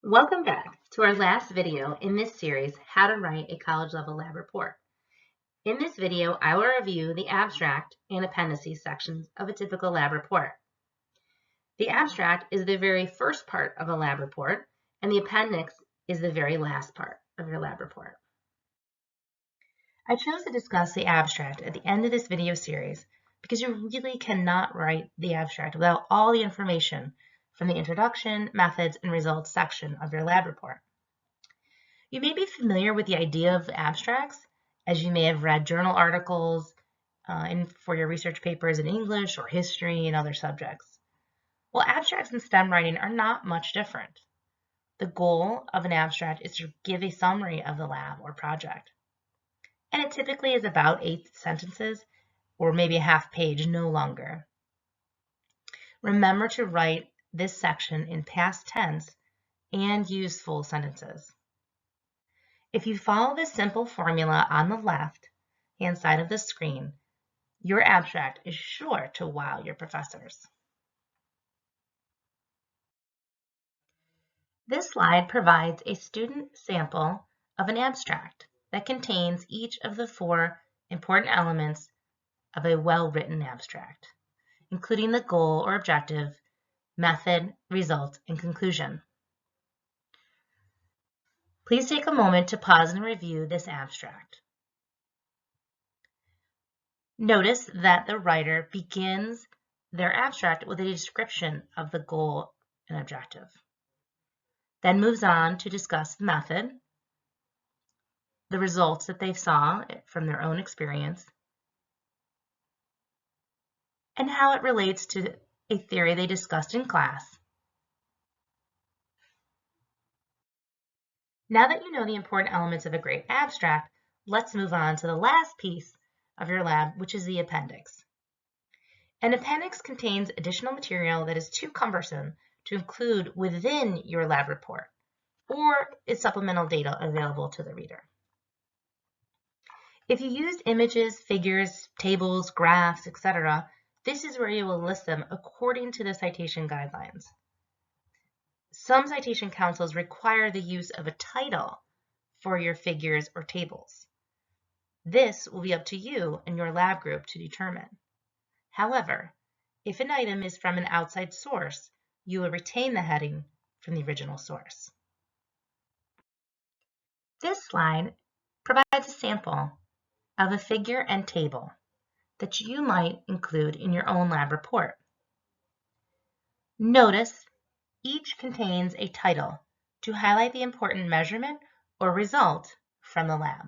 Welcome back to our last video in this series, How to Write a College Level Lab Report. In this video, I will review the abstract and appendices sections of a typical lab report. The abstract is the very first part of a lab report, and the appendix is the very last part of your lab report. I chose to discuss the abstract at the end of this video series because you really cannot write the abstract without all the information from the introduction, methods, and results section of your lab report. You may be familiar with the idea of abstracts, as you may have read journal articles for your research papers in English or history and other subjects. Well, abstracts in STEM writing are not much different. The goal of an abstract is to give a summary of the lab or project. And it typically is about 8 sentences or maybe a half page, no longer. Remember to write this section in past tense and use full sentences. If you follow this simple formula on the left-hand side of the screen, your abstract is sure to wow your professors. This slide provides a student sample of an abstract that contains each of the 4 important elements of a well-written abstract, including the goal or objective, method, result, and conclusion. Please take a moment to pause and review this abstract. Notice that the writer begins their abstract with a description of the goal and objective, then moves on to discuss the method, the results that they saw from their own experience, and how it relates to a theory they discussed in class. Now that you know the important elements of a great abstract, let's move on to the last piece of your lab, which is the appendix. An appendix contains additional material that is too cumbersome to include within your lab report, or is supplemental data available to the reader. If you use images, figures, tables, graphs, etc., this is where you will list them according to the citation guidelines. Some citation councils require the use of a title for your figures or tables. This will be up to you and your lab group to determine. However, if an item is from an outside source, you will retain the heading from the original source. This slide provides a sample of a figure and table that you might include in your own lab report. Notice each contains a title to highlight the important measurement or result from the lab.